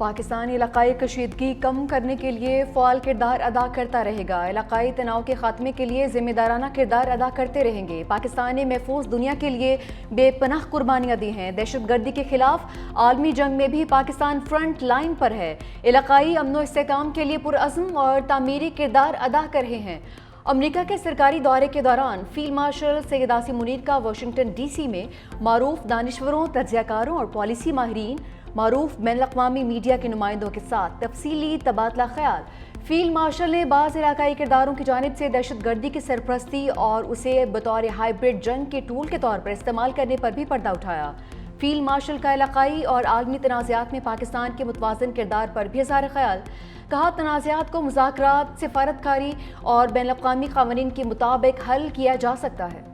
पाकिस्तान इलाकाई कशीदगी कम करने के लिए फ़ाल किरदार अदा करता रहेगा। इलाकाई तनाव के खात्मे के लिए जिम्मेदाराना किरदार अदा करते रहेंगे। पाकिस्तान ने महफूज दुनिया के लिए बेपनाह कुर्बानियाँ दी हैं। दहशत गर्दी के खिलाफ आलमी जंग में भी पाकिस्तान फ्रंट लाइन पर है। इलाकाई अमन व इस्तेहकाम के लिए पुरअज़्म और तामीरी किरदार अदा कर रहे हैं। अमेरिका के सरकारी दौरे के दौरान फील्ड मार्शल सैयद आसिम मुनीर का वाशिंगटन DC में मारूफ दानिश्वरों, तज्ज़ियाकारों और पॉलिसी माहिरीन, मारूफ बैनुल-अक़वामी मीडिया के नुमाइंदों के साथ तफसीली तबादला ख्याल। फील्ड मार्शल ने बाज़ इलाकाई किरदारों की जानिब से दहशत गर्दी की सरपरस्ती और उसे बतौर हाइब्रिड जंग के टूल के तौर पर इस्तेमाल करने पर भी पर्दा उठाया। फील्ड मार्शल का इलाकाई और आलमी तनाज़ात में पाकिस्तान के मुतवाज़िन किरदार पर भी इज़हार ख्याल। कहा, तनाज़ात को मुज़ाकरात, सिफारतकारी और बैनुल-अक़वामी क़वानीन के मुताबिक हल किया जा सकता है।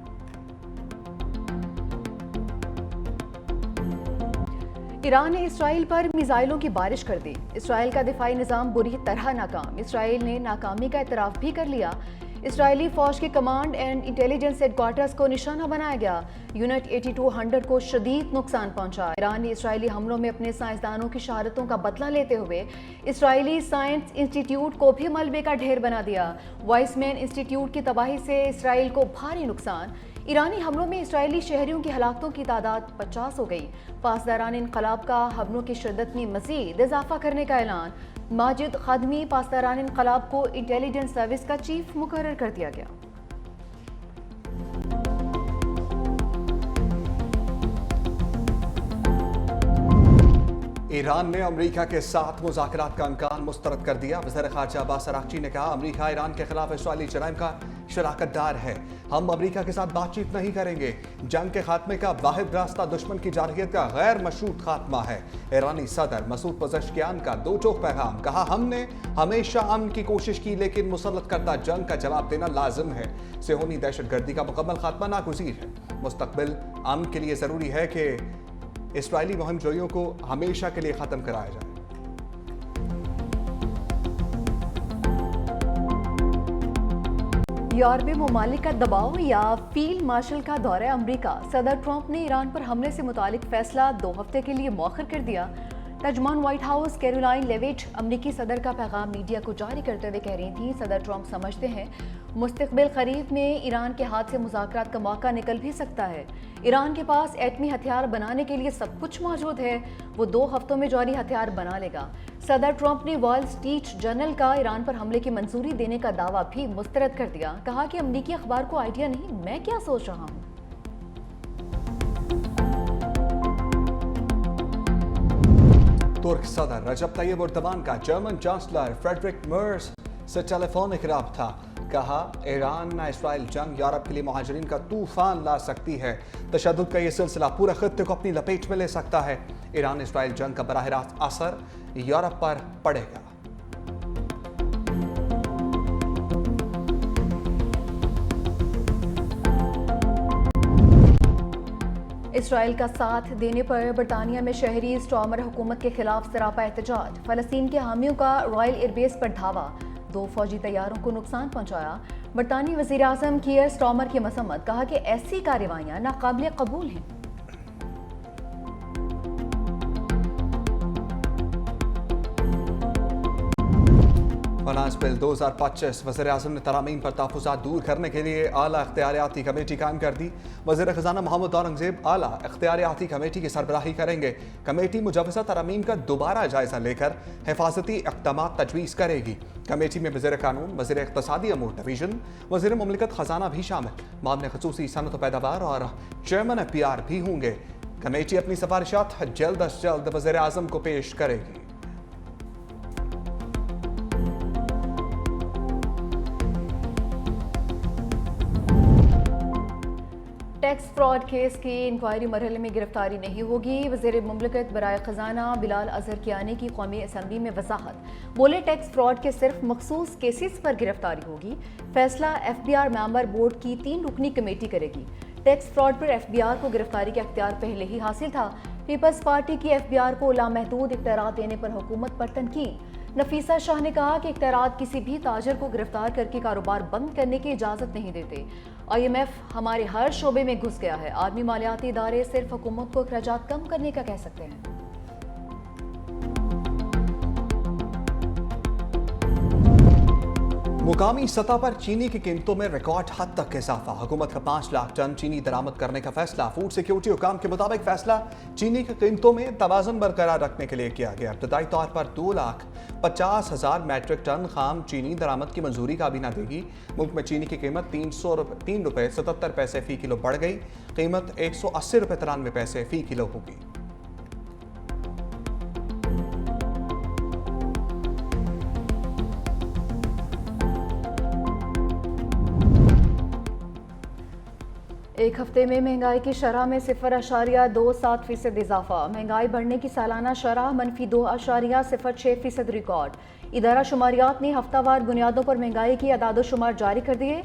ईरान ने इसराइल पर मिसाइलों की बारिश कर दी। इसराइल का दिफाई निज़ाम बुरी तरह नाकाम। इसराइल ने नाकामी का एतराफ़ भी कर लिया। इसराइली फ़ौज के कमांड एंड इंटेलिजेंस हेडक्वार्टर्स को निशाना बनाया गया। यूनिट 8200 को शदीद नुकसान पहुंचा। ईरान ने इसराइली हमलों में अपने साइंसदानों की शहादतों का बदला लेते हुए इसराइली साइंस इंस्टीट्यूट को भी मलबे का ढेर बना दिया। वाइसमैन इंस्टीट्यूट की तबाही से इसराइल को भारी नुकसान। ईरानी हमलों में इसराइली शहरियों की हलाकतों की तादाद 50 हो गई। पासदारान इनकलाब का हमलों की शिद्दत में मजीद इजाफा करने का ऐलान। माजिद खादमी पासदारान इनकलाब को इंटेलिजेंस सर्विस का चीफ मुकर्रर कर दिया गया। ईरान ने अमेरिका के साथ मुज़ाकरात का इम्कान मुस्तरद कर दिया। वज़ीर ख़ारजा अब्बास अराग़ची ने कहा, अमेरिका ईरान के खिलाफ इसराइली जराइम का शराकतदार है। हम अमेरिका के साथ बातचीत नहीं करेंगे। जंग के खात्मे का वाहिद रास्ता दुश्मन की जारहियत का गैर मशरूत खात्मा है। ईरानी सदर मसूद पज़ेश्कियान का दो टोक पैगाम। कहा, हमने हमेशा अमन की कोशिश की, लेकिन मुसल्लत करदा जंग का जवाब देना लाजिम है। सेहोनी दहशत गर्दी का मुकम्मल खात्मा नागुज़ीर है। मुस्तक़बिल अमन के लिए ज़रूरी है कि इसराइली मुहिम जोइयों को हमेशा के लिए ख़त्म कराया जाए। यूरोपीय ममालिक का दबाव या फील्ड मार्शल का दौरा अमरीका। सदर ट्रंप ने ईरान पर हमले से मुतालिक फैसला 2 हफ्ते के लिए मौखर कर दिया। तर्जुमान व्हाइट हाउस कैरोलाइन लेविट अमरीकी सदर का पैगाम मीडिया को जारी करते हुए कह रही थी, सदर ट्रंप समझते हैं मुस्तक़बिल क़रीब में ईरान के हाथ से मुज़ाकरात का मौका निकल भी सकता है। ईरान के पास एटमी हथियार बनाने के लिए सब कुछ मौजूद है। वो 2 हफ्तों में जौहरी हथियार बना लेगा। सदर ट्रंप ने वॉल स्ट्रीट जर्नल का ईरान पर हमले की मंजूरी देने का दावा भी मुस्तरद कर दिया। कहा कि अमरीकी अखबार को आइडिया नहीं, मैं क्या सोच रहा हूँ। तुर्क सदर रजब तैयब एर्दोगान का जर्मन चांसलर फ्रेडरिक मर्स से टेलीफोनिक रब्ता। कहा, ईरान न इसराइल जंग यूरोप के लिए मुहाजिरीन का तूफान ला सकती है। तशद्दुद का ये सिलसिला पूरे खित्ते को अपनी लपेट में ले सकता है। ईरान इसराइल जंग का बराह रास्त असर यूरोप पर पड़ेगा। इसराइल का साथ देने पर बरतानिया में शहरी स्टॉर्मर हुकूमत के खिलाफ सरापा एहतजाज। फलस्तीन के हामियों का रॉयल एयरबेस पर धावा। 2 फौजी तैयारों को नुकसान पहुंचाया। बरतानी वज़ीर आज़म कीयर स्टॉर्मर की मसम्मत। कहा कि ऐसी कार्रवाइयां नाकाबिल कबूल हैं। फाइनेंस बिल 2025 वज़ीर आज़म ने तरामीम पर तहफ़्फ़ुज़ात दूर करने के लिए आला इख्तियारियाती कमेटी कायम कर दी। वज़ीर ख़ज़ाना मोहम्मद औरंगज़ेब आला इख्तियारियाती कमेटी की सरबराही करेंगे। कमेटी मुजवज़ा तरामीम का दोबारा जायज़ा लेकर हिफाजती इक़दामात तजवीज़ करेगी। कमेटी में वज़ीर कानून, वज़ीर इक़्तिसादी अमूर डिवीज़न, वज़ीर मुमलिकत ख़ज़ाना भी शामिल, मामले ख़ुसूसी सनअत व पैदावार और चेयरमैन FPR भी होंगे। कमेटी अपनी सिफारिशात जल्द अज जल्द वज़ीर आज़म को पेश करेगी। टैक्स फ्रॉड केस की इंक्वायरी मरहले में गिरफ्तारी नहीं होगी। वज़ीर मुमलिकत बराए ख़ज़ाना बिलाल अज़हर कियानी की कौमी असम्बली में वजाहत। बोले, टैक्स फ्रॉड के सिर्फ मखसूस केसेस पर गिरफ्तारी होगी। फैसला FBR मेंबर बोर्ड की 3 रुकनी कमेटी करेगी। टैक्स फ्रॉड पर FBR को गिरफ्तारी का इख्तियार पहले ही हासिल था। पीपल्स पार्टी की FBR को लामहदूद इख्तियारात देने पर हुकूमत पर तनकीद। नफीसा शाह ने कहा कि इख्तियारात किसी भी ताजर को गिरफ्तार करके कारोबार बंद करने की इजाज़त नहीं देते। IMF हमारे हर शोबे में घुस गया है। आलमी मालियाती इदारे सिर्फ हुकूमत को अखराजात कम करने का कह सकते हैं। मुकामी सतह पर चीनी की कीमतों में रिकॉर्ड हद तक इजाफा। हुकूमत का 5 लाख टन चीनी दरामद करने का फैसला। फूड सिक्योरिटी हुकाम के मुताबिक फैसला चीनी की कीमतों में तवाज़ुन बरकरार रखने के लिए किया गया। इब्तदाई तौर पर 2,50,000 मैट्रिक टन खाम चीनी दरामद की मंजूरी काबीना देगी। मुल्क में चीनी की कीमत 3 रुपये 77 पैसे फी किलो बढ़ गई। कीमत 180 रुपये 93 पैसे फी किलो होगी। एक हफ्ते में महंगाई की शरह में 0.27% इजाफा। महंगाई बढ़ने की सालाना शरह -2.06% रिकॉर्ड। इदारा शुमारियात ने हफ्तावार बुनियादों पर महंगाई की अदाद-ओ-शुमार जारी कर दिए।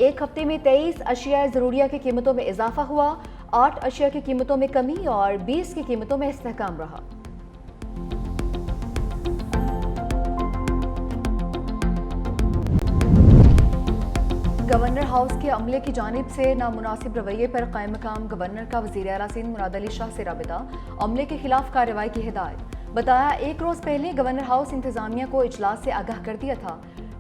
एक हफ्ते में 23 अशिया ज़रूरिया की कीमतों में इजाफा हुआ, 8 अशिया की कीमतों में कमी और 20 की कीमतों में इस्तेहकाम रहा। गवर्नर हाउस के अमले की जानिब से नामुनासिब रवैये पर कायम मकाम गवर्नर का वज़ीर आला सिंध मुराद अली शाह से राबिता। अमले के खिलाफ कार्रवाई की हिदायत। बताया, एक रोज़ पहले गवर्नर हाउस इंतजामिया को इजलास से आगाह कर दिया था।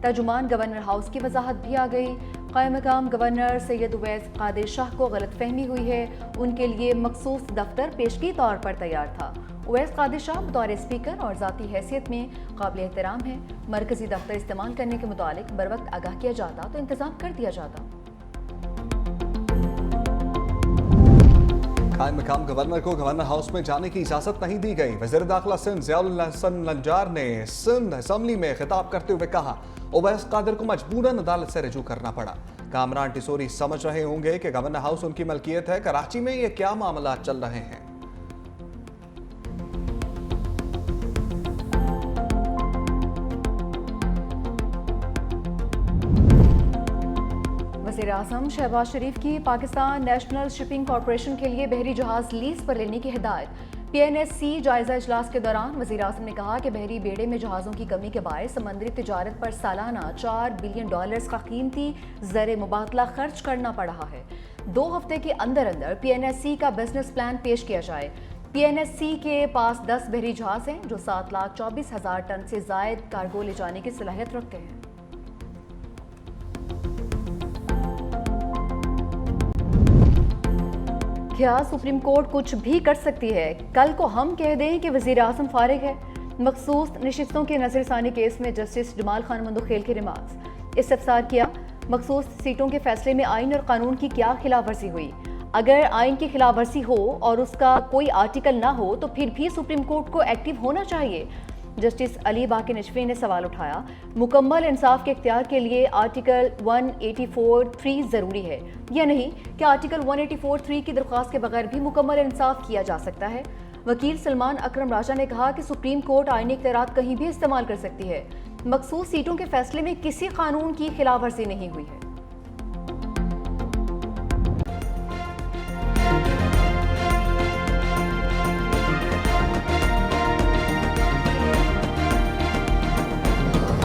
तर्जुमान गवर्नर हाउस की वजाहत भी आ गई। कायम मकाम गवर्नर सैयद उवैस कादिर शाह को गलतफहमी हुई है। उनके लिए मखसूस दफ्तर पेशगी तौर पर तैयार था। उवैस कादिर शाह बतौर स्पीकर और ज़ाती हैसियत में काबिल एहतराम है। मरकजी दफ्तर इस्तेमाल करने के मुतालिक बर वक्त आगाह किया जाता तो इंतजाम कर दिया जाता। कायम मकाम गवर्नर को गवर्नर हाउस में जाने की इजाजत नहीं दी गई। वज़ीर दाखिला सिंध ज़ियाउल हसन लंजार ने सिंध असम्बली में खिताब करते हुए कहा, उवैस कादिर को मजबूरन अदालत से रजू करना पड़ा। कामरान टिसोरी समझ रहे होंगे कि गवर्नर हाउस उनकी मलकियत है। कराची में ये क्या मामला चल रहे हैं। वज़ीर आज़म शहबाज शरीफ की पाकिस्तान नेशनल शिपिंग कॉरपोरेशन के लिए बहरी जहाज लीज पर लेने की हिदायत। PNSC जायजा इजलास के दौरान वज़ीर आज़म ने कहा कि बहरी बेड़े में जहाज़ों की कमी के बायस समंदरी तिजारत पर सालाना $4 बिलियन का कीमती ज़र मुबादला खर्च करना पड़ रहा है। 2 हफ्ते के अंदर अंदर PNSC का बिजनेस प्लान पेश किया जाए। PNSC के पास 10 बहरी जहाज हैं जो 7,24,000 टन से जायद कार्गो ले जाने की सलाहियत रखते हैं। क्या सुप्रीम कोर्ट कुछ भी कर सकती है? कल को हम कह दें कि वज़ीर आज़म फारिग है। मखसूस नशिस्तों के नजरसानी केस में जस्टिस जमाल खान मंदोखेल के रिमार्क्स। इस्तफसार किया, मखसूस सीटों के फैसले में आइन और कानून की क्या खिलाफ वर्जी हुई? अगर आइन की खिलाफ वर्जी हो और उसका कोई आर्टिकल ना हो तो फिर भी सुप्रीम कोर्ट को एक्टिव होना चाहिए। जस्टिस अली बाकी नशवी ने सवाल उठाया, मुकम्मल इंसाफ के इख्तियार के लिए आर्टिकल 184(3) ज़रूरी है या नहीं? क्या आर्टिकल 184(3) की दरख्वास्त के बगैर भी मुकम्मल इंसाफ किया जा सकता है? वकील सलमान अकरम राजा ने कहा कि सुप्रीम कोर्ट आईनी इख्तियारात कहीं भी इस्तेमाल कर सकती है। मखसूस सीटों के फैसले में किसी कानून की खिलाफ वर्जी नहीं हुई है।